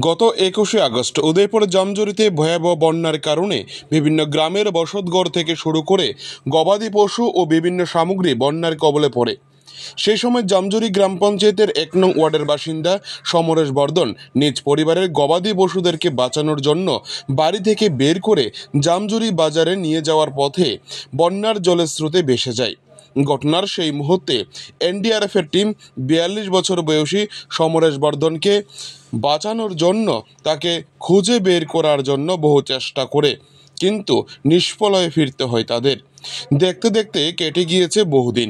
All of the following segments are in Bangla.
গত 21শে আগস্ট উদয়পুর জামজুরিতে ভয়াবহ বন্যার কারণে বিভিন্ন গ্রামের বসতঘর থেকে শুরু করে গবাদি পশু ও বিভিন্ন সামগ্রী বন্যার কবলে পড়ে। সেই সময় জামজুরি গ্রাম পঞ্চায়েতের ১ নং ওয়ার্ডের বাসিন্দা সমরেশ বর্ধন নিজ পরিবারের গবাদি পশুদেরকে বাঁচানোর জন্য বাড়ি থেকে বের করে জামজুরি বাজারে নিয়ে যাওয়ার পথে বন্যার জলের স্রোতে ভেসে যায়। ঘটনার সেই মুহূর্তে এনডিআরএফের টিম ৪২ বছর বয়সী সমরেশ বর্ধনকে বাঁচানোর জন্য তাকে খুঁজে বের করার জন্য বহু চেষ্টা করে, কিন্তু নিষ্ফল হয়ে ফিরতে হয় তাদের। দেখতে দেখতে কেটে গিয়েছে বহুদিন।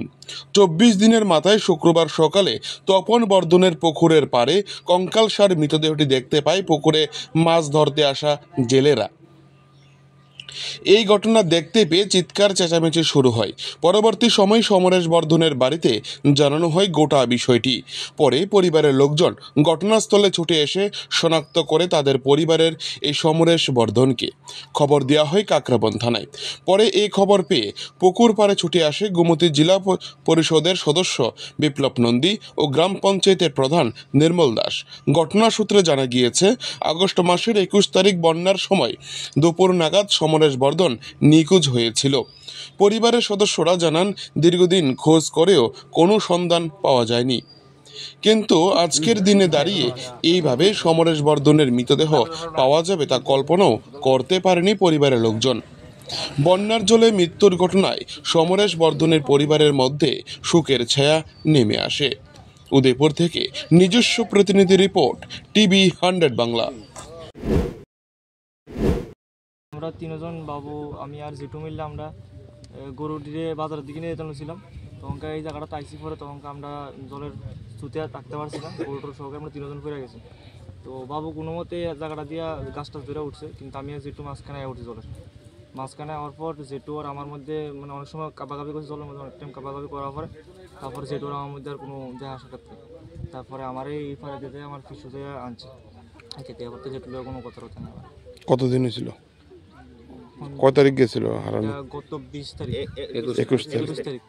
২৪ দিনের মাথায় শুক্রবার সকালে তপন বর্ধনের পুকুরের পাড়ে কঙ্কালসার মৃতদেহটি দেখতে পায় পুকুরে মাছ ধরতে আসা জেলেরা। এই ঘটনা দেখতে পেয়ে চিৎকার চেঁচামেচি শুরু হয়। পরবর্তী সময় সমরেশ বর্ধনের বাড়িতে জানানো হয় গোটা বিষয়টি। পরে পরিবারের লোকজন ঘটনাস্থলে ছুটে এসে শনাক্ত করে তাদের পরিবারের এই সমরেশ বর্ধনকে খবর দেওয়া হয় কাকরাবন থানায়। পরে এই খবর পেয়ে পুকুর পাড়ে ছুটে আসে গোমতী জেলা পরিষদের সদস্য বিপ্লব নন্দী ও গ্রাম পঞ্চায়েতের প্রধান নির্মল দাস। ঘটনা সূত্রে জানা গিয়েছে, আগস্ট মাসের ২১ তারিখ বন্যার সময় দুপুর নাগাদ সমরেশ বর্ধন নিখোঁজ হয়েছিল। পরিবারের সদস্যরা জানান, দীর্ঘদিন খোঁজ করেও কোনো সন্ধান পাওয়া যায়নি, কিন্তু আজকের দিনে দাঁড়িয়ে এইভাবে সমরেশ বর্ধনের মৃতদেহ পাওয়া যাবে তা কল্পনাও করতে পারেনি পরিবারের লোকজন। বন্যার জলে মৃত্যুর ঘটনায় সমরেশ বর্ধনের পরিবারের মধ্যে শোকের ছায়া নেমে আসে। উদয়পুর থেকে নিজস্ব প্রতিনিধি রিপোর্ট, টিভি 100 বাংলা। আমরা তিনজন, বাবু, আমি আর জেঠু মিললে আমরা গরু দিয়ে বাজারের দিকে নিয়ে যেতেছিলাম। তখন এই জায়গাটা তাইছি পরে তখন আমরা জলের ছুতে থাকতে পারছিলাম, গরুটোর সহকারে আমরা তিনজন ফিরে গেছি। তো বাবু কোনো মতে জায়গাটা দিয়ে গাছটা ধরে উঠছে, কিন্তু আমি আর জেঠু মাঝখানে উঠছি। জলের মাঝখানে হওয়ার পর জেঠু আর আমার মধ্যে মানে অনেক সময় কাবাকাবি করছে, জলের মধ্যে অনেক টাইম কাবাকাবি করার পরে তারপরে জেঠু আর আমার মধ্যে আর কোনো দেখা সাক্ষাৎ নেই। তারপরে আমার এই ফাড়ে দিতে আমার ফিসু দিয়ে আনছে খেতে, আবার তো জেঠুর কোনো কথা হচ্ছে না। কতদিন হয়েছিল? কয় তারিখ গেছিল হারানো? গত 20 তারিখ, 21 তারিখ।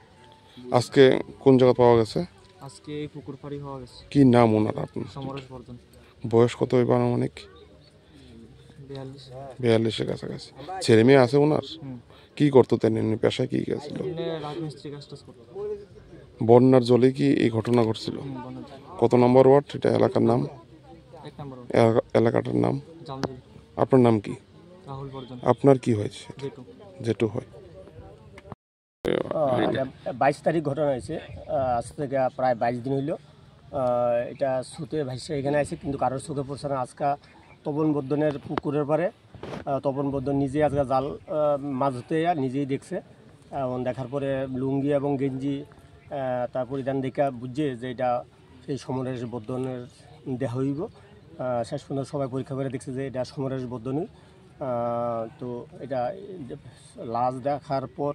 আজকে কোন জায়গা পাওয়া গেছে? আজকে এই পুকুর পাড়ি হওয়া গেছে। কি নাম ওনার? আপনার সমরেশ বর্ধন। বয়স কত হইব? আনুমানিক 42-এর কাছাকাছি। ছেলে মেয়ে আছে ওনার? কি করতো তেন? পেশায় কি গেছিল? রাজমিস্ত্রি কাজ টাজ করতো। বন্যার জলে কি এই ঘটনা ঘটছিল? কত নম্বর ওয়ার্ড এটা? এলাকার নাম? 1 নম্বর এলাকাটার নাম? জামজুরি। আপনার নাম কি? রাহুল বর্ধন। আপনার কি হয়েছে? জেঠু। জেঠু হয়। 22 তারিখ ঘটনা হয়েছে। আজ থেকে প্রায় 22 দিন হইল। এটা সুতে ভাইসে এখানে আছে, কিন্তু কারোর চোখে পড়ছে না। আজকে তপন বর্ধনের পুকুরের পারে তপন বর্ধন নিজেই আজকে জাল মাছ ধরতে নিজেই দেখছে, এবং দেখার পরে লুঙ্গি এবং গেঞ্জি তার পরিধান দেখে বুঝছে যে এটা সেই সমরেশ বর্ধনের দেহ হইব। শেষ পর্যন্ত সবাই পরীক্ষা করে দেখছে যে এটা সমরেশ বর্ধনই। তো এটা লাশ দেখার পর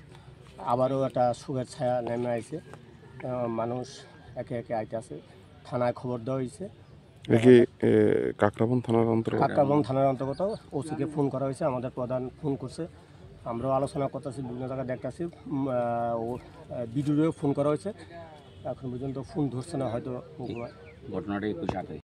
আবারও একটা সুখের ছায়া নেমে আইছে। মানুষ একে একে আইতে আছে। থানায় খবর দেওয়া হয়েছে। কাকরাবন থানার অন্তর্গত? কাকরাবন থানার অন্তর্গত। ওসিকে ফোন করা হয়েছে, আমাদের প্রধান ফোন করছে, আমরাও আলোচনা করতেছি, বিভিন্ন জায়গায় দেখতেছি। বিডিও ফোন করা হয়েছে, এখন পর্যন্ত ফোন ধরছে না, হয়তো ঘটনাটা 21